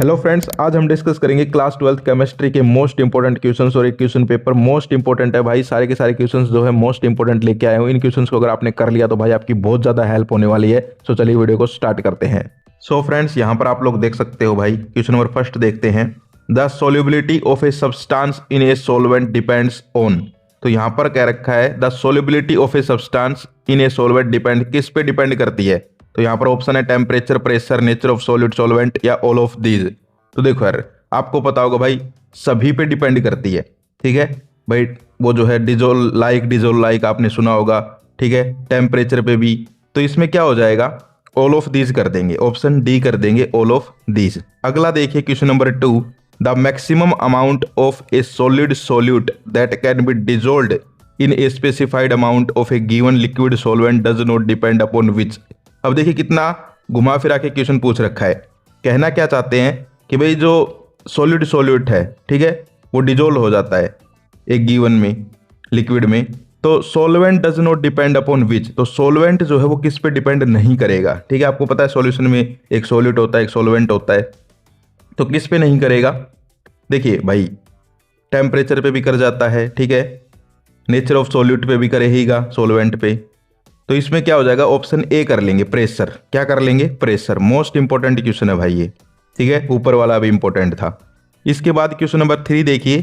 Hello friends, आज हम discuss करेंगे क्लास 12th केमिस्ट्री के मोस्ट इंपोर्टेंट क्वेश्चंस। और एक क्वेश्चन पेपर मोस्ट इंपोर्टेंट है भाई, सारे के सारे क्वेश्चंस जो है मोस्ट इंपोर्टेंट लेके आए हूँ। इन क्वेश्चंस को अगर आपने कर लिया तो भाई आपकी बहुत ज़्यादा हेल्प होने वाली है। सो चलिए वीडियो को स्टार्ट करते हैं। सो फ्रेंड्स, यहाँ पर आप लोग देख सकते हो भाई, क्वेश्चन नंबर फर्स्ट देखते हैं। The solubility of a substance in a solvent depends on. तो यहाँ पर कह रखा है the solubility of a substance in a solvent depend, किस पे डिपेंड करती है? तो यहाँ पर ऑप्शन है temperature, pressure, nature of solid, solvent या ऑल ऑफ दीज। तो देखो यार, आपको पता होगा भाई सभी पे डिपेंड करती है। ठीक है भाई, वो जो है डिजोल्व लाइक आपने सुना होगा। ठीक है, टेम्परेचर पे भी। तो इसमें क्या हो जाएगा, ऑल ऑफ दीज कर देंगे, ऑप्शन डी कर देंगे, ऑल ऑफ दीज। अगला देखिए question number 2। The maximum amount of A solid solute that can be dissolved in a specified amount of A given liquid solvent does not depend upon which. अब देखिए कितना घुमा फिरा के क्वेश्चन पूछ रखा है। कहना क्या चाहते हैं कि भाई जो सॉलिड सोल्यूट है, ठीक है, वो डिजोल्व हो जाता है एक गिवन में लिक्विड में, तो solvent does not depend upon which. तो सॉल्वेंट जो है वो किस पे डिपेंड नहीं करेगा। ठीक है, आपको पता है सॉल्यूशन में एक सॉल्यूट होता है, एक सॉल्वेंट होता है, तो किस पे नहीं करेगा? देखिए भाई, टेम्परेचर पे भी कर जाता है, ठीक है, नेचर ऑफ सॉल्यूट पे भी करेगा, सॉल्वेंट पे। तो इसमें क्या हो जाएगा, ऑप्शन ए कर लेंगे, प्रेशर। क्या कर लेंगे? प्रेशर। मोस्ट इंपॉर्टेंट क्वेश्चन है भाई ये। ठीक है, ऊपर वाला भी इंपॉर्टेंट था। इसके बाद क्वेश्चन नंबर 3 देखिए।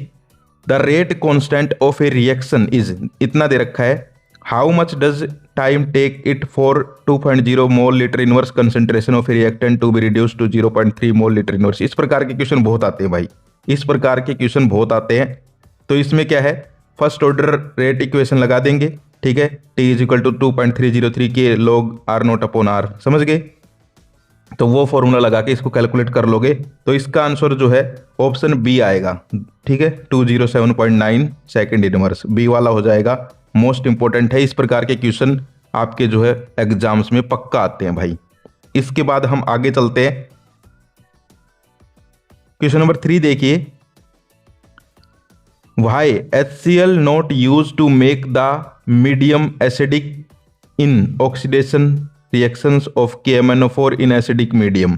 The rate constant of a reaction is, इतना दे रखा है, how much does time take it for 2.0 mole litre inverse concentration of a reactant to be reduce to 0.3 mole litre inverse. इस प्रकार के क्वेश्चन बहुत आते हैं भाई, इस प्रकार के क्वेश्चन बहुत आते हैं। तो इसमें क्या है, फर्स्ट ऑर्डर रेट इक्वेशन लगा देंगे। ठीक है, T is equal to 2.303 k log R naught upon R, समझ गए? तो वो फॉर्मूला लगा के इसको कैलकुलेट कर लोगे तो इसका आंसर जो है ऑप्शन बी आएगा। ठीक है, 207.9 सेकेंड इनवर्स, बी वाला हो जाएगा। मोस्ट इंपॉर्टेंट है, इस प्रकार के क्वेश्चन आपके जो है एग्जाम्स में पक्का आते हैं भाई। इसके बाद हम आगे चलते हैं। क्वेश्चन नंबर 3 देखिए। Why HCl not used to make the medium acidic in oxidation reactions of KMnO4 in acidic medium?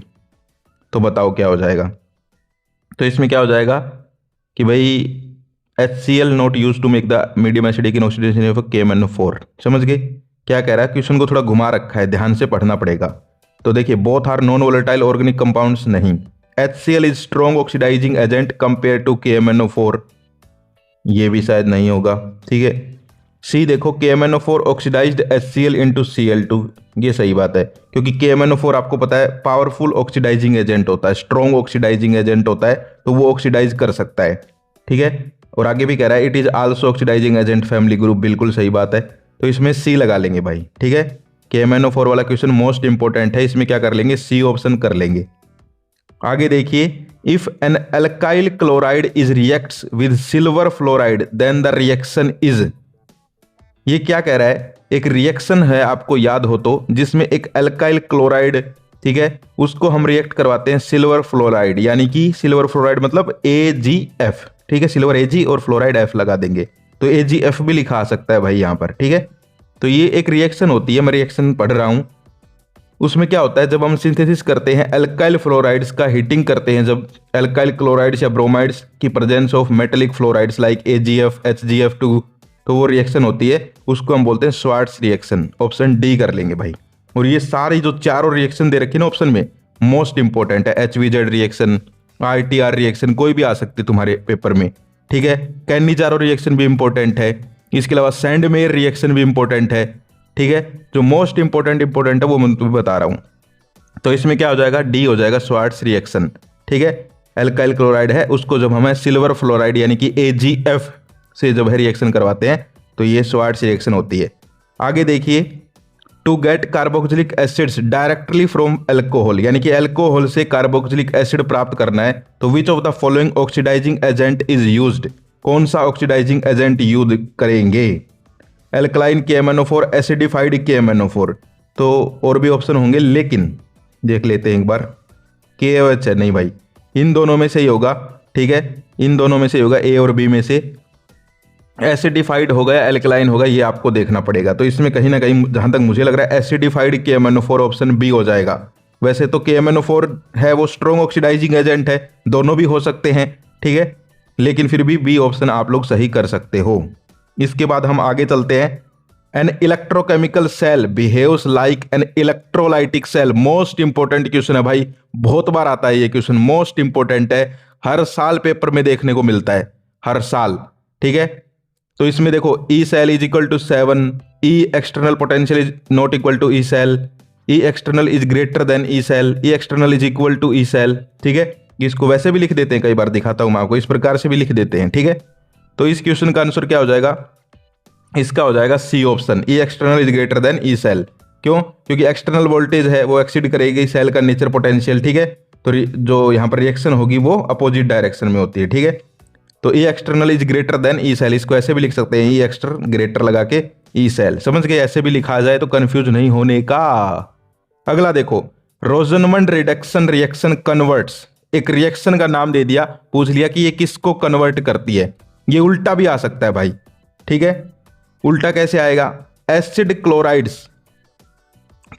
तो बताओ क्या हो जाएगा। तो इसमें क्या हो जाएगा कि भाई HCl not used to make the medium acidic in oxidation of KMnO4। समझ गए क्या कह रहा है? क्वेश्चन को थोड़ा घुमा रखा है, ध्यान से पढ़ना पड़ेगा। तो देखिए, both are non volatile organic compounds नहीं। HCl is strong oxidizing agent compare to KMnO4, ये भी शायद नहीं होगा। ठीक है, सी देखो, KMnO4 oxidised HCl into Cl2, ये सही बात है, क्योंकि KMnO4 आपको पता है पावरफुल ऑक्सीडाइजिंग एजेंट होता है, स्ट्रॉन्ग ऑक्सीडाइजिंग एजेंट होता है, तो वो ऑक्सीडाइज कर सकता है। ठीक है, और आगे भी कह रहा है it is also oxidizing agent family group, बिल्कुल सही बात है। तो इसमें सी लगा लेंगे भाई। ठीक है, KMnO4 वाला क्वेश्चन मोस्ट इंपॉर्टेंट है, इसमें क्या कर लेंगे, सी ऑप्शन कर लेंगे। आगे देखिए, if an alkyl chloride is reacts with silver fluoride then the reaction is. ये क्या कह रहा है, एक रिएक्शन है आपको याद हो तो, जिसमें एक एल्काइल क्लोराइड, ठीक है, उसको हम रिएक्ट करवाते हैं सिल्वर फ्लोराइड, यानी कि सिल्वर फ्लोराइड मतलब AgF। ठीक है, सिल्वर Ag और फ्लोराइड F लगा देंगे, तो AgF भी लिखा आ सकता है भाई यहाँ पर। ठीक है, तो ये एक रिएक्शन होती है, मैं रिएक्शन पढ़ रहा हूं। उसमें क्या होता है, जब हम सिंथेसिस करते हैं एल्काइल फ्लोराइड्स का, हीटिंग करते हैं जब एल्काइल क्लोराइड्स या ब्रोमाइड्स की presence of metallic fluorides like AgF HgF2, तो वो रिएक्शन होती है, उसको हम बोलते हैं श्वार्ट्ज रिएक्शन। ऑप्शन डी कर लेंगे भाई। और ये सारी जो चारों रिएक्शन दे रखी है ना ऑप्शन में, मोस्ट इंपॉर्टेंट है। HVZ रिएक्शन, RTR रिएक्शन, कोई भी आ सकती है तुम्हारे पेपर में। ठीक है, कैनिजारो रिएक्शन भी इंपॉर्टेंट है, इसके अलावा सैंडमेयर रिएक्शन भी इंपॉर्टेंट है। ठीक है, जो मोस्ट इंपॉर्टेंट है वो मैं तुम्हें बता रहा हूं। तो इसमें क्या हो जाएगा, डी हो जाएगा, श्वार्ट्ज रिएक्शन। ठीक है, एल्काइल क्लोराइड है, उसको जब हमें सिल्वर फ्लोराइड यानी कि AgF से जब है रिएक्शन करवाते हैं तो ये श्वार्ट्ज रिएक्शन होती है। आगे देखिए, to get carboxylic acids directly from alcohol, यानी कि एल्कोहल से कार्बोक्सिलिक एसिड प्राप्त करना है, तो which of the following oxidizing agent is used. कौन सा ऑक्सीडाइजिंग एजेंट यूज करेंगे? एल्कलाइन KMnO4, एसिडिफाइड KMnO4, तो और भी ऑप्शन होंगे, लेकिन देख लेते हैं एक बार। KOH है नहीं भाई, इन दोनों में से ही होगा। ठीक है, इन दोनों में से ही होगा, ए और बी में से। एसिडिफाइड होगा या एल्कलाइन होगा, ये आपको देखना पड़ेगा। तो इसमें कहीं ना कहीं जहां तक मुझे लग रहा है एसिडिफाइड KMnO4 ऑप्शन बी हो जाएगा। वैसे तो KMnO4 है वो स्ट्रॉन्ग ऑक्सीडाइजिंग एजेंट है, दोनों भी हो सकते हैं, ठीक है, लेकिन फिर भी बी ऑप्शन आप लोग सही कर सकते हो। इसके बाद हम आगे चलते हैं। An electrochemical cell behaves like an electrolytic cell. Most important question है भाई, बहुत बार आता है ये क्वेश्चन, मोस्ट इंपोर्टेंट है, हर साल पेपर में देखने को मिलता है, हर साल, ठीक है। तो इसमें देखो E cell is equal to 7, E external potential is not equal to E cell, E external is greater than E cell, E external is equal to E cell, ठीक है। इसको वैसे भी लिख देते हैं, कई बार दिखाता हूं मैं आपको, इस प्रकार से भी लिख देते हैं, ठीक है। तो इस क्वेश्चन का आंसर क्या हो जाएगा, इसका हो जाएगा C option, E external is greater than E cell. क्यों? क्योंकि एक्सटर्नल वोल्टेज है वो एक्सीड करेगी सेल का नेचर पोटेंशियल, ठीक है। तो जो यहाँ पर रिएक्शन होगी वो अपोजिट डायरेक्शन में होती है, ठीक है। तो E external is greater than E cell, इसको ऐसे भी लिख सकते हैं, ई एक्सटर्नल ग्रेटर लगा के ई सेल, समझ गए, ऐसे भी लिखा जाए तो कंफ्यूज नहीं होने का। अगला देखो, रोजनमंड रिडक्शन रिएक्शन कन्वर्ट्स, एक रिएक्शन का नाम दे दिया, पूछ लिया कि ये किसको कन्वर्ट करती है। ये उल्टा भी आ सकता है भाई, ठीक है। उल्टा कैसे आएगा, एसिड क्लोराइड्स,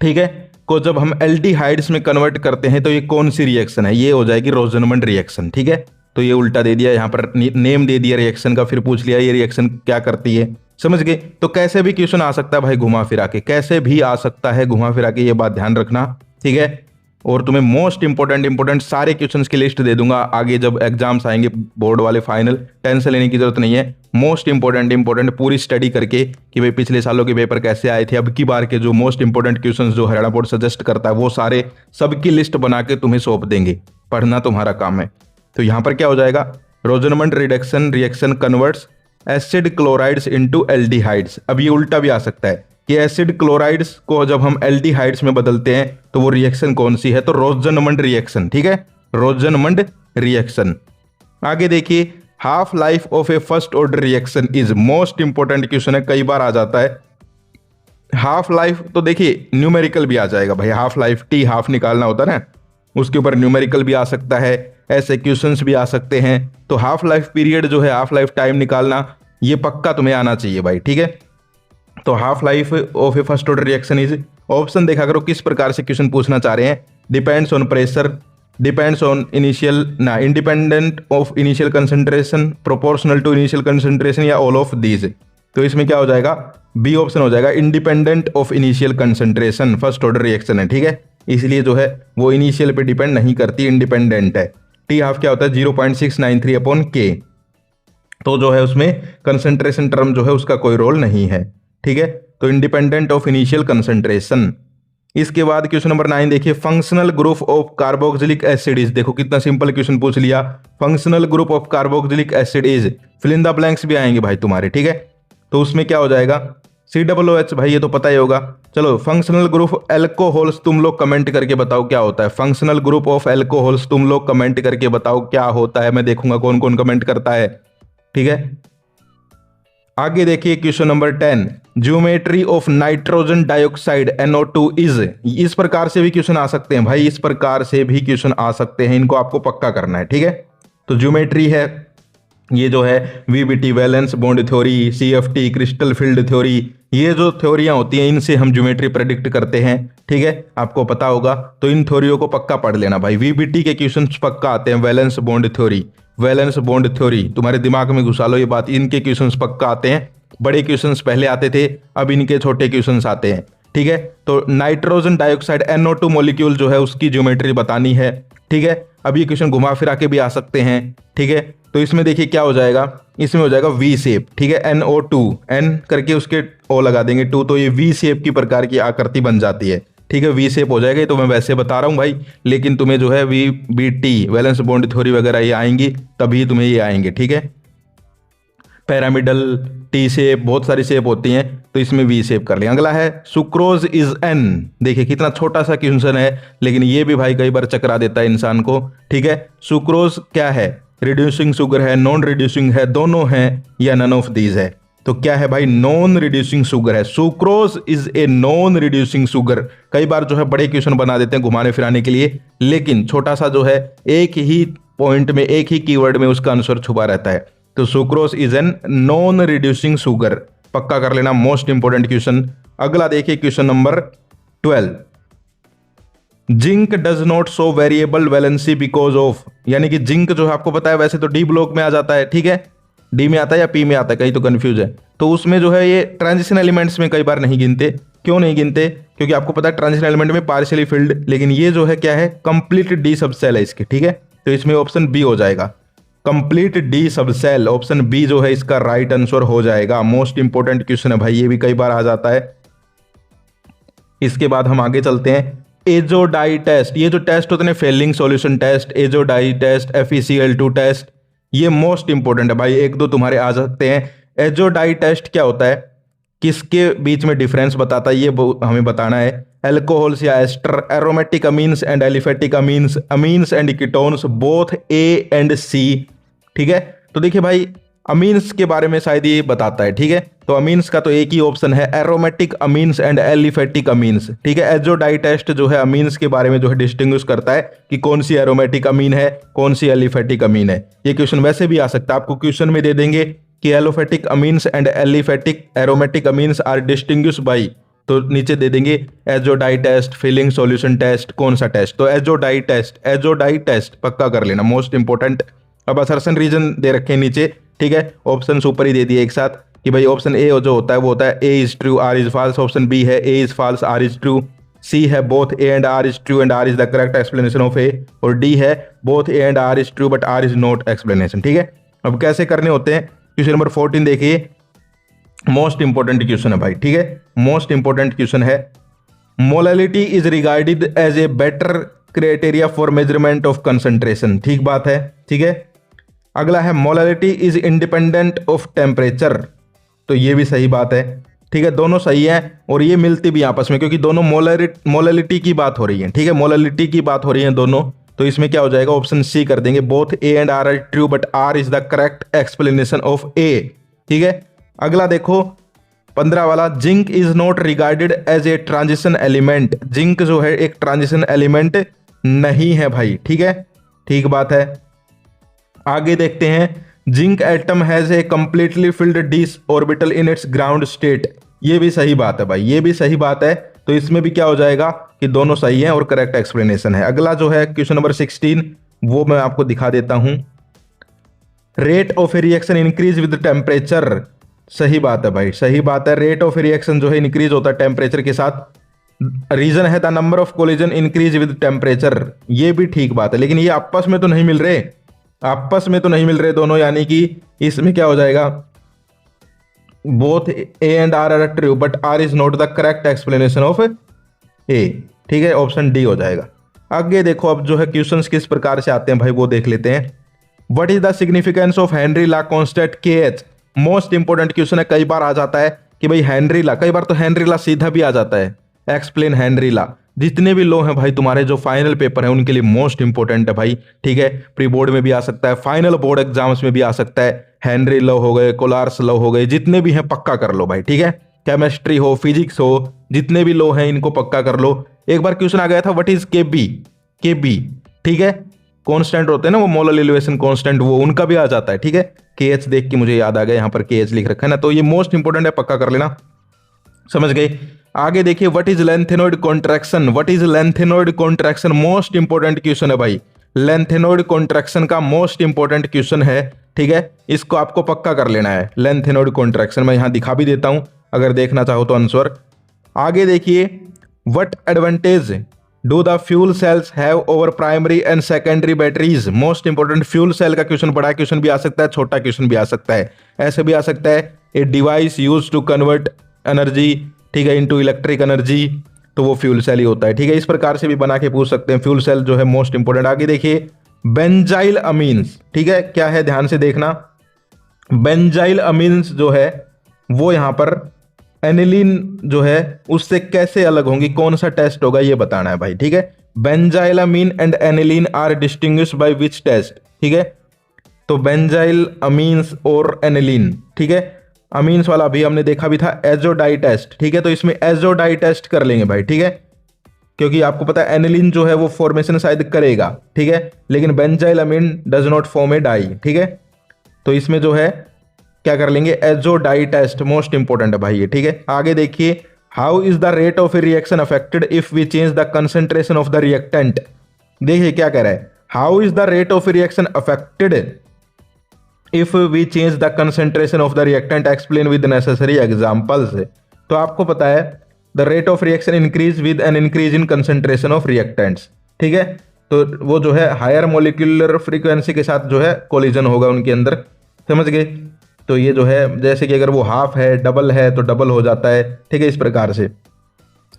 ठीक है, को जब हम एल्डिहाइड्स में कन्वर्ट करते हैं तो ये कौन सी रिएक्शन है, ये हो जाएगी रोजनमंड रिएक्शन, ठीक है। तो ये उल्टा दे दिया, यहां पर नेम दे दिया रिएक्शन का, फिर पूछ लिया ये रिएक्शन क्या करती है, समझ गए। तो कैसे भी क्वेश्चन आ सकता है भाई घुमा फिरा के, कैसे भी आ सकता है घुमा फिरा के, ये बात ध्यान रखना, ठीक है। और तुम्हें मोस्ट इंपोर्टेंट सारे क्वेश्चंस की लिस्ट दे दूंगा आगे जब एग्जाम्स आएंगे बोर्ड वाले फाइनल, टेंशन लेने की जरूरत नहीं है। मोस्ट इंपोर्टेंट पूरी स्टडी करके कि भाई पिछले सालों के पेपर कैसे आए थे, अब की बार के जो मोस्ट इंपोर्टेंट क्वेश्चंस जो हरियाणा बोर्ड सजेस्ट करता है वो सारे सबकी लिस्ट बना के तुम्हें सौंप देंगे, पढ़ना तुम्हारा काम है। तो यहां पर क्या हो जाएगा, रोजनमंड reduction reaction converts acid chlorides into aldehydes. अब ये उल्टा भी आ सकता है कि एसिड क्लोराइड्स को जब हम एल्डिहाइड्स में बदलते हैं तो वो रिएक्शन कौन सी है, तो रोजनमंड रिएक्शन, ठीक है, रोजनमंड रिएक्शन। आगे देखिए, half life of A first order reaction is, most important question है, कई बार आ जाता है। हाफ लाइफ तो देखिए न्यूमेरिकल भी आ जाएगा भाई, हाफ लाइफ टी हाफ निकालना होता है ना, उसके ऊपर न्यूमेरिकल भी आ सकता है, ऐसे क्वेश्चंस भी आ सकते हैं। तो हाफ लाइफ पीरियड जो है, हाफ लाइफ टाइम निकालना, ये पक्का तुम्हें आना चाहिए भाई, ठीक है। तो half life of A first order reaction is, option देखा करो किस प्रकार से क्वेश्चन पूछना चाह रहे हैं, depends on pressure, depends on initial ना, independent of initial concentration, proportional to initial concentration, या ऑल ऑफ दीज। तो इसमें क्या हो जाएगा, बी ऑप्शन हो जाएगा, independent of initial concentration, first order reaction है, ठीक है, इसलिए जो है वो इनिशियल पे डिपेंड नहीं करती, इंडिपेंडेंट है। टी हाफ क्या होता है, 0.693 अपॉन के, तो जो है उसमें कंसंट्रेशन टर्म जो है उसका कोई रोल नहीं है, ठीक है। तो इंडिपेंडेंट ऑफ इनिशियल कंसंट्रेशन। इसके बाद क्वेश्चन नंबर 9 देखिए, functional group of carboxylic acid is, देखो कितना सिंपल क्वेश्चन पूछ लिया, functional group of carboxylic acid is, fill in the blanks भी आएंगे भाई तुम्हारे, ठीक है। तो उसमें क्या हो जाएगा, COOH, भाई ये तो पता ही होगा। चलो, फंक्शनल ग्रुप एल्कोहल्स तुम लोग कमेंट करके बताओ क्या होता है, फंक्शनल ग्रुप ऑफ एल्कोहल्स तुम लोग कमेंट करके बताओ क्या होता है, मैं देखूंगा कौन कौन कमेंट करता है, ठीक है। आगे देखिए question number 10, geometry of nitrogen dioxide NO2 is, इस प्रकार से भी क्वेश्चन आ सकते हैं भाई, इस प्रकार से भी क्वेश्चन आ सकते हैं, इनको आपको पक्का करना है, ठीक है। तो ज्योमेट्री है, ये जो है VBT valence bond theory, CFT crystal field theory, ये जो थ्योरियां होती हैं इनसे हम ज्योमेट्री प्रेडिक्ट करते हैं, ठीक है, आपको पता होगा। तो इन थ्योरियों को पक्का पढ़ लेना भाई, VBT के क्वेश्चन पक्का आते हैं, valence bond theory, valence bond theory तुम्हारे दिमाग में घुसा लो ये बात, इनके क्वेश्चंस पक्का आते हैं, बड़े क्वेश्चंस पहले आते थे, अब इनके छोटे क्वेश्चंस आते हैं, ठीक है। तो नाइट्रोजन डाइऑक्साइड NO2 मॉलिक्यूल जो है उसकी ज्योमेट्री बतानी है, ठीक है। अब ये क्वेश्चन घुमा फिरा के भी आ सकते हैं, ठीक है। तो इसमें देखिए क्या हो जाएगा, इसमें हो जाएगा V शेप, ठीक है, NO2 N करके उसके O लगा देंगे 2, तो ये V शेप की प्रकार की आकृति बन जाती है, ठीक है, V शेप हो जाएगा। तो मैं वैसे बता रहा हूं भाई, लेकिन तुम्हें जो है VBT वैलेंस बॉन्ड थ्योरी वगैरह ये आएंगी तभी तुम्हें ये आएंगे, ठीक है। पैरामिडल, टी शेप, बहुत सारी शेप होती हैं, तो इसमें V शेप कर लिया। अगला है सुक्रोज इज N, देखिए कितना छोटा सा क्वेश्चन है, लेकिन ये भी भाई कई बार चकरा देता है इंसान को, ठीक है। सुक्रोज क्या है, रिड्यूसिंग शुगर है, नॉन रिड्यूसिंग है, दोनों है, या नन ऑफ दीज है। तो क्या है भाई, नॉन रिड्यूसिंग शुगर है, sucrose is a non reducing sugar. कई बार जो है बड़े क्वेश्चन बना देते हैं घुमाने फिराने के लिए, लेकिन छोटा सा जो है एक ही पॉइंट में, एक ही कीवर्ड में उसका आंसर छुपा रहता है। तो sucrose is an non reducing sugar, पक्का कर लेना, मोस्ट इंपोर्टेंट क्वेश्चन। अगला देखिए question number 12, zinc does not show variable valency because of, यानी कि जिंक जो है आपको पता है वैसे तो डी ब्लॉक में आ जाता है, ठीक है, डी में आता है या पी में आता है, कहीं तो कंफ्यूज है, तो उसमें जो है ये ट्रांजिशन एलिमेंट्स में कई बार नहीं गिनते। क्यों नहीं गिनते? क्योंकि आपको पता है ट्रांजिशन एलिमेंट में पार्शियली फिल्ड, लेकिन ये जो है क्या है, कंप्लीट डी सबसेल है इसके, ठीक है, तो इसमें ऑप्शन बी हो जाएगा, complete d subshell, option B जो है इसका राइट आंसर हो जाएगा। मोस्ट इंपोर्टेंट क्वेश्चन है भाई, ये भी कई बार आ जाता है। इसके बाद हम आगे चलते हैं, एजोडाई टेस्ट, ये जो टेस्ट होते हैं Fehling solution test, azo dye test, FeCl2 test, ये मोस्ट इंपोर्टेंट है भाई, एक दो तुम्हारे आ सकते हैं। एजोडाई टेस्ट क्या होता है, किसके बीच में डिफरेंस बताता है, ये हमें बताना है। अल्कोहल्स या ester, aromatic amines and aliphatic amines, amines and ketones, both A and C, ठीक है। तो देखिए भाई अमीन्स के बारे में शायद ये बताता है, ठीक है, तो अमीन्स का तो एक ही ऑप्शन है, aromatic amines and aliphatic amines, ठीक है। एजोडाई टेस्ट जो है अमीन्स के बारे में जो है डिस्टिंग्विश करता है कि कौन सी एरोमेटिक अमीन है, कौन सी एलिफेटिक अमीन है। ये क्वेश्चन वैसे भी आ सकता है, आपको क्वेश्चन में दे देंगे कि aliphatic amines and aliphatic aromatic amines are distinguish by, तो नीचे दे देंगे azo dye test, Fehling solution test, कौन सा टेस्ट, तो एजोडाई टेस्ट, एजोडाई टेस्ट पक्का कर लेना, मोस्ट इंपोर्टेंट। अब असर्शन रीजन दे रखे हैं नीचे, ठीक है, ऑप्शन ऊपर ही दे दिए एक साथ कि भाई ऑप्शन ए जो होता है वो होता है A is true R is false, option B है A is false R is true, C है both A and R is true and R is the correct explanation of A, और D है both A and R is true but R is not explanation, ठीक है। अब कैसे करने होते हैं, क्वेश्चन नंबर 14 देखिए, मोस्ट इंपोर्टेंट क्वेश्चन है भाई, ठीक है, मोस्ट इंपोर्टेंट क्वेश्चन है। Molality is regarded as a better criteria for measurement of concentration, ठीक बात है, ठीक है। अगला है molality is independent of temperature, तो ये भी सही बात है, ठीक है, दोनों सही है और ये मिलती भी आपस में क्योंकि दोनों मोलैलिटी की बात हो रही है, ठीक है, मोलैलिटी की बात हो रही है दोनों, तो इसमें क्या हो जाएगा, ऑप्शन सी कर देंगे, both A and R are true but R is the correct explanation of A, ठीक है। अगला देखो 15 वाला, zinc is not regarded as a transition element, zinc जो है एक ट्रांजिशन एलिमेंट नहीं है भाई, ठीक है, ठीक बात है। आगे देखते हैं, zinc atom has a completely filled d's orbital in its ground state, ये भी सही बात है भाई, ये भी सही बात है, तो इसमें भी क्या हो जाएगा कि दोनों सही हैं और करेक्ट एक्सप्लेनेशन है। अगला जो है क्वेश्चन नंबर 16, वो मैं आपको दिखा देता हूं, rate of reaction increase with temperature, सही बात है भाई, सही बात है, रेट ऑफ रिएक्शन जो है इंक्रीज होता है टेम्परेचर के साथ। रीजन है the number of collision increase with temperature, ये भी ठीक बात है, लेकिन ये आपस में तो नहीं मिल रहे, आपस में तो नहीं मिल रहे दोनों, यानी कि इसमें क्या हो जाएगा, both A and R are true but R is not the correct explanation of A, ठीक है, ऑप्शन डी हो जाएगा। आगे देखो अब जो है क्वेश्चंस किस प्रकार से आते हैं भाई वो देख लेते हैं। What is the significance of Henry law constant KH, most important question है, कई बार आ जाता है कि भाई हेनरी ला, कई बार तो हेनरी ला सीधा भी आ जाता है, एक्सप्लेन हेनरी ला। जितने भी लॉ हैं भाई तुम्हारे जो फाइनल पेपर है उनके लिए मोस्ट इंपोर्टेंट है भाई, ठीक है, प्री बोर्ड में भी आ सकता है, फाइनल बोर्ड एग्जाम्स में भी आ सकता है, हेनरी लॉ हो गए, कोलार्स लॉ हो गए, जितने भी हैं पक्का कर लो भाई, ठीक है, केमिस्ट्री हो, फिजिक्स हो, जितने भी लॉ हैं इनको पक्का कर लो। एक बार क्वेश्चन आ गया था व्हाट इज KB, ठीक है, कांस्टेंट होते हैं ना वो मोलर एलिवेशन कांस्टेंट, वो उनका भी आ जाता है, ठीक है। KH देख के मुझे याद आ गया, यहाँ पर KH लिख रखा है ना, तो ये मोस्ट इंपोर्टेंट है, पक्का कर लेना, समझ गए। आगे देखिए, what is lanthanoid contraction, what is lanthanoid contraction, most important question है भाई, लेंथेनॉइड कॉन्ट्रैक्शन का मोस्ट इंपोर्टेंट क्वेश्चन है, ठीक है, इसको आपको पक्का कर लेना है। लेंथेनॉइड कॉन्ट्रैक्शन मैं यहां दिखा भी देता हूं अगर देखना चाहो तो आंसर। आगे देखिए, what advantage do the fuel cells have over primary and secondary batteries, most important, fuel cell का क्वेश्चन, बड़ा क्वेश्चन भी आ सकता है, छोटा क्वेश्चन भी आ सकता है, ऐसे भी आ सकता है, a device use to convert energy, ठीक है, इनटू इलेक्ट्रिक एनर्जी, तो वो फ्यूल सेल ही होता है, ठीक है, इस प्रकार से भी बना के पूछ सकते हैं, फ्यूल सेल जो है मोस्ट इंपोर्टेंट। आगे देखिए, बेंजाइल अमीन्स, ठीक है, क्या है ध्यान से देखना, बेंजाइल अमीन्स जो है वो यहां पर एनिलीन जो है उससे कैसे अलग होंगी, कौन सा टेस्ट होगा ये बताना है भाई, ठीक है। Benzyl amine and aniline are distinguished by which test, ठीक है, तो बेंजाइल अमीन्स और एनिलीन, ठीक है, अमीन्स वाला भी हमने देखा भी था, एजोडाई टेस्ट, ठीक है, तो इसमें एजोडाई टेस्ट कर लेंगे भाई, ठीक है, क्योंकि आपको पता है एनिलीन जो है वो फॉर्मेशन शायद करेगा, ठीक है, लेकिन benzyl amine does not form a dye, ठीक है, तो इसमें जो है क्या कर लेंगे, एजोडाई टेस्ट, मोस्ट इंपोर्टेंट है भाई ये, ठीक है। आगे देखिए, how is the rate of a reaction affected if we change the concentration of the reactant. देखिए क्या कह रहा है, how is the rate of a reaction affected if we change the concentration of the reactant, explain with necessary examples. तो आपको पता है the rate of reaction increase with an increase in concentration of reactants, ठीक है। तो वो जो है हायर मोलिकुलर फ्रीक्वेंसी के साथ जो है कोलिजन होगा उनके अंदर, समझ गए। तो ये जो है जैसे कि अगर वो हाफ है डबल है तो डबल हो जाता है, ठीक है। इस प्रकार से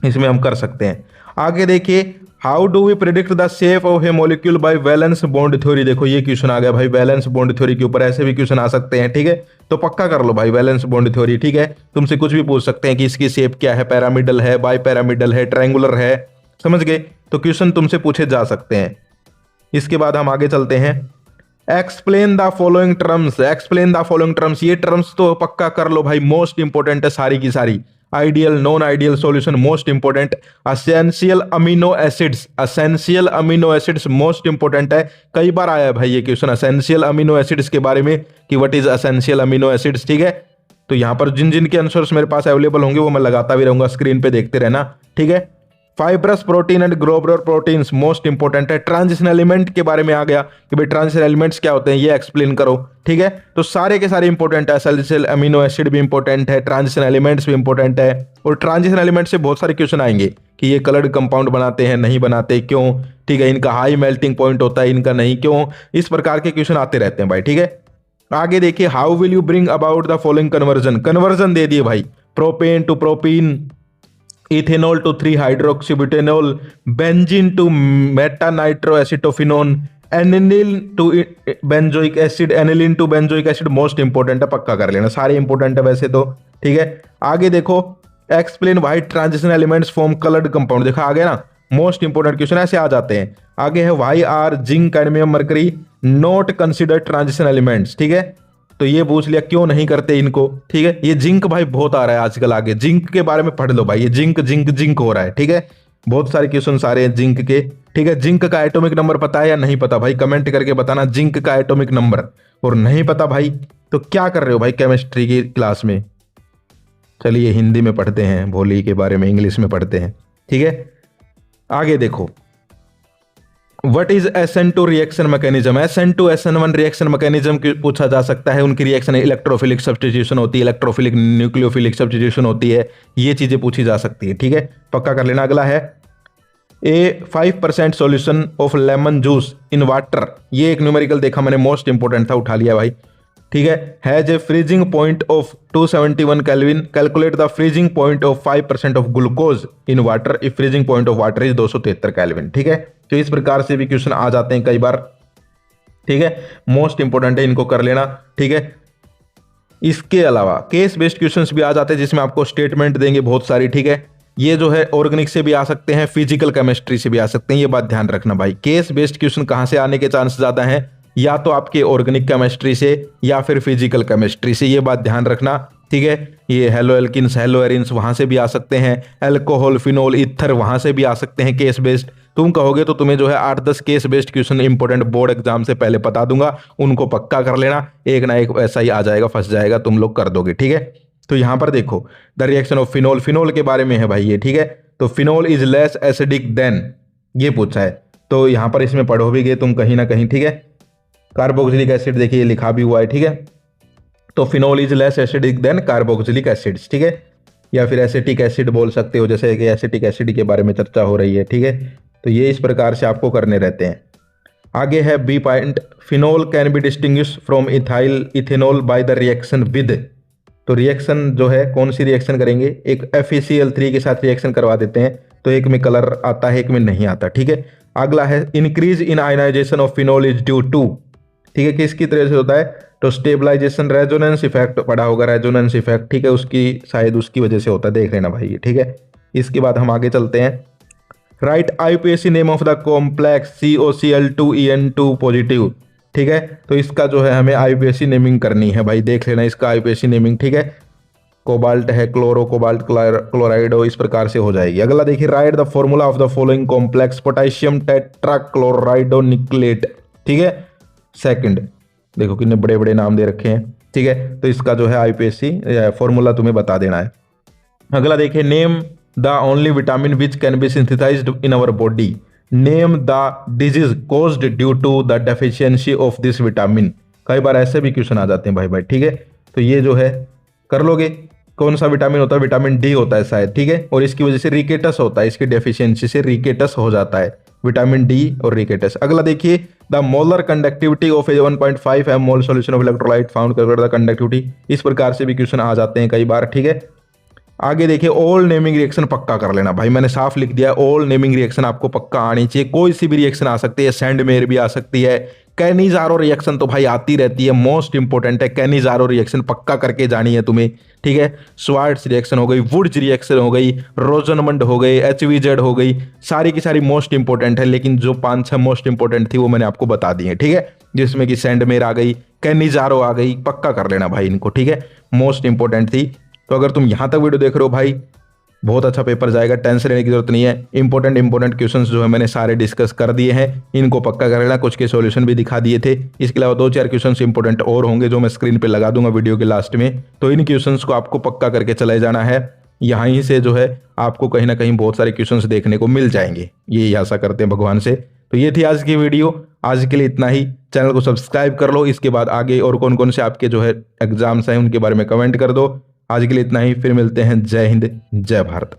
इसमें हम कर सकते हैं। आगे देखिए, how do we predict the shape of a molecule by valence bond theory. देखो ये क्वेश्चन आ गया भाई वैलेंस बॉन्ड थ्योरी के ऊपर, ऐसे भी क्वेश्चन आ सकते हैं, ठीक है। तो पक्का कर लो भाई वैलेंस बॉन्ड थ्योरी, ठीक है। तुमसे कुछ भी पूछ सकते हैं कि इसकी शेप क्या है, पैरामिडल है, बाय पैरामिडल है, ट्रायंगुलर है, समझ गए। तो क्वेश्चन तुमसे पूछे जा सकते हैं। इसके बाद हम आगे चलते हैं। Explain the following terms, explain the following terms. ये टर्म्स तो पक्का कर लो भाई, मोस्ट इंपोर्टेंट है सारी की सारी। Ideal, non ideal solution most important, essential amino acids, essential amino acids most important है। कई बार आया है भाई ये क्वेश्चन असेंशियल अमीनो एसिड्स के बारे में कि what is essential amino acids, ठीक है। तो यहां पर जिन जिन के आंसर्स मेरे पास अवेलेबल होंगे वो मैं लगाता भी रहूंगा, स्क्रीन पे देखते रहना, ठीक है। Fibrous protein and globular proteins most important है। ट्रांजिशन एलिमेंट के बारे में आ गया कि भाई ट्रांजिशन एलिमेंट्स क्या होते हैं ये एक्सप्लेन करो, ठीक है। तो सारे के सारे इंपॉर्टेंट है, एसेंशियल अमीनो एसिड भी इंपॉर्टेंट है, ट्रांजिशन एलिमेंट्स भी इंपॉर्टेंट है। और ट्रांजिशन एलिमेंट से बहुत सारे क्वेश्चन आएंगे कि ये कलर्ड कंपाउंड बनाते हैं, नहीं बनाते, क्यों, ठीक है। इनका हाई मेल्टिंग पॉइंट होता है, इनका नहीं, क्यों। इस प्रकार के क्वेश्चन आते रहते हैं भाई, ठीक है। आगे देखिए, how will you bring about the following conversion. Conversion दे दिए भाई, propene to propyne, ethanol to 3 hydroxybutanol, benzene to meta nitroacetophenone, aniline to benzoic acid, aniline to benzoic acid most important है, पक्का कर लेना, सारे इंपोर्टेंट है वैसे तो, ठीक है। आगे देखो, explain why transition elements form coloured compound, देखा आ गया ना, मोस्ट इंपोर्टेंट क्वेश्चन ऐसे आ जाते हैं। आगे है why are zinc, cadmium, mercury not considered transition elements, ठीक है। तो ये पूछ लिया क्यों नहीं करते इनको, ठीक है। ये जिंक भाई बहुत आ रहा है आजकल, आगे जिंक के बारे में पढ़ लो भाई, ये जिंक जिंक जिंक हो रहा है, ठीक है। बहुत सारे क्वेश्चन आ रहे हैं जिंक के, ठीक है। जिंक का एटॉमिक नंबर पता है या नहीं पता भाई, कमेंट करके बताना जिंक का एटॉमिक नंबर। और नहीं पता भाई तो क्या कर रहे हो भाई केमिस्ट्री की क्लास में। चलिए हिंदी में पढ़ते हैं, भोली के बारे में इंग्लिश में पढ़ते हैं, ठीक है। आगे देखो, what is SN2 reaction mechanism. SN2 SN1 reaction mechanism पूछा जा सकता है। उनकी रिएक्शन इलेक्ट्रोफिलिक सब्स्टिट्यूशन होती है, इलेक्ट्रोफिलिक न्यूक्लियोफिलिक सब्स्टिट्यूशन होती है, ये चीजें पूछी जा सकती है, ठीक है, पक्का कर लेना। अगला है ए 5% solution of lemon juice in water, ये एक न्यूमेरिकल देखा मैंने, मोस्ट इंपोर्टेंट था, उठा लिया भाई, ठीक है। Has a freezing point of 271 kelvin, calculate the freezing point of 5% of glucose in water if freezing point of water is 273 kelvin, ठीक है। तो इस प्रकार से भी क्वेश्चन आ जाते हैं कई बार, ठीक है, मोस्ट इंपोर्टेंट है, इनको कर लेना, ठीक है। इसके अलावा केस बेस्ड क्वेश्चंस भी आ जाते हैं जिसमें आपको स्टेटमेंट देंगे बहुत सारी, ठीक है। ये जो है ऑर्गेनिक से भी आ सकते हैं, फिजिकल केमिस्ट्री से भी आ सकते हैं, ये बात ध्यान रखना भाई। केस बेस्ड क्वेश्चन कहां से आने के चांस ज्यादा हैं, या तो आपके ऑर्गेनिक केमिस्ट्री से या फिर फिजिकल केमिस्ट्री से, ये बात ध्यान रखना, ठीक है। ये हेलो एल्किन्स, हेलो एरिन्स वहां से भी आ सकते हैं, अल्कोहल, फिनोल, ईथर वहां से भी आ सकते हैं केस बेस्ड। तुम कहोगे तो तुम्हें जो है 8-10 case based question important board exam से पहले बता दूंगा, उनको पक्का कर लेना, एक ना एक ऐसा ही आ जाएगा, फंस जाएगा, तुम लोग कर दोगे, ठीक है। तो यहां पर देखो the reaction of phenol, phenol के बारे में है भाई ये, ठीक है। तो phenol is less acidic then, ये पूछा है, तो यहां पर इसमें पढ़ो भी गए तुम कहीं ना कहीं, ठीक है। कार्बोक्सिलिक एसिड देखिए लिखा भी हुआ है, ठीक है। तो phenol is less acidic then carboxylic acids, ठीक है, या फिर एसिटिक एसिड बोल सकते हो, जैसे कि एसिटिक एसिड के बारे में चर्चा हो रही है, ठीक है। तो ये इस प्रकार से आपको करने रहते हैं। आगे है B point, phenol can be distinguish from ethyl ethanol by the reaction with. तो रिएक्शन जो है कौन सी रिएक्शन करेंगे, एक FeCl3 के साथ रिएक्शन करवा देते हैं, तो एक में कलर आता है, एक में नहीं आता, ठीक है। अगला है increase in ionization of phenol is due to, ठीक है, किसकी तरह से होता है, तो स्टेबलाइजेशन, रेजोनेंस इफेक्ट पढ़ा होगा, रेजोनेंस इफेक्ट, ठीक है, उसकी शायद उसकी वजह से होता है, देख लेना भाई, ठीक है। इसके बाद हम आगे चलते हैं। Right IUPAC name of the complex COCl2En2 positive, ठीक है। तो इसका जो है हमें IUPAC नेमिंग करनी है भाई, देख लेना इसका IUPAC नेमिंग, ठीक है। कोबाल्ट है, क्लोरो कोबाल्ट क्लोराइड हो, इस प्रकार से हो जाएगी। अगला देखिए, write the formula of the following complex potassium tetrachloridonickelate, ठीक है। सेकंड देखो कितने बड़े बड़े नाम दे रखे हैं, ठीक है। तो इसका जो है IUPAC फॉर्मूला तुम्हें बता देना है। अगला देखिए, name the only vitamin which can be synthesized in our body, name the disease caused due to the deficiency of this vitamin. कई बार ऐसे भी क्वेश्चन आ जाते हैं भाई। ठीक है, तो ये जो है कर लोगे। कौन सा विटामिन होता है? विटामिन डी होता है शायद। ठीक है, और इसकी वजह से रिकेटस होता है, इसकी डेफिशिएंसी से रिकेटस हो जाता है, विटामिन डी और रिकेटस। अगला देखिए, the molar conductivity of a 1.5 M mole solution of electrolyte found the conductivity. इस प्रकार से भी क्वेश्चन आ जाते हैं कई बार। ठीक है, आगे देखिए, ऑल नेमिंग रिएक्शन पक्का कर लेना भाई, मैंने साफ लिख दिया, ऑल नेमिंग रिएक्शन आपको पक्का आनी चाहिए। कोई सी भी रिएक्शन आ सकती है, सैंडमेयर भी आ सकती है, कैनिजारो रिएक्शन तो भाई आती रहती है, मोस्ट इंपॉर्टेंट है कैनिजारो रिएक्शन, पक्का करके जानी है तुम्हें। ठीक है, स्वार्ट्स रिएक्शन हो गई, वुड्स रिएक्शन हो गई, रोजनमंड हो गई, HVZ हो गई, सारी की सारी मोस्ट इंपॉर्टेंट है, लेकिन जो 5-6 मोस्ट इंपॉर्टेंट थी वो मैंने आपको बता दी है। ठीक है, जिसमें कि सैंडमेयर आ गई, कैनिजारो आ गई, पक्का कर लेना भाई इनको। ठीक है, मोस्ट इंपॉर्टेंट थी। तो अगर तुम यहां तक वीडियो देख रहे हो भाई, बहुत अच्छा पेपर जाएगा, टेंशन लेने की जरूरत नहीं है। इंपॉर्टेंट क्वेश्चंस जो है मैंने सारे डिस्कस कर दिए हैं, इनको पक्का कर लेना। कुछ के सॉल्यूशन भी दिखा दिए थे, इसके अलावा 2-4 क्वेश्चंस इंपॉर्टेंट और होंगे जो मैं स्क्रीन पे लगा दूंगा वीडियो के लास्ट में। तो इन क्वेश्चंस को आपको पक्का करके चले जाना है। यहीं से जो है आपको कहीं ना कहीं बहुत सारे क्वेश्चंस देखने को मिल जाएंगे, ये आशा करते हैं भगवान से। तो ये थी आज की वीडियो, आज के लिए इतना ही। चैनल को सब्सक्राइब कर लो, इसके बाद आगे और कौन कौन से आपके जो है एग्जाम्स हैं उनके बारे में कमेंट कर दो। आज के लिए इतना ही, फिर मिलते हैं। जय हिंद, जय भारत।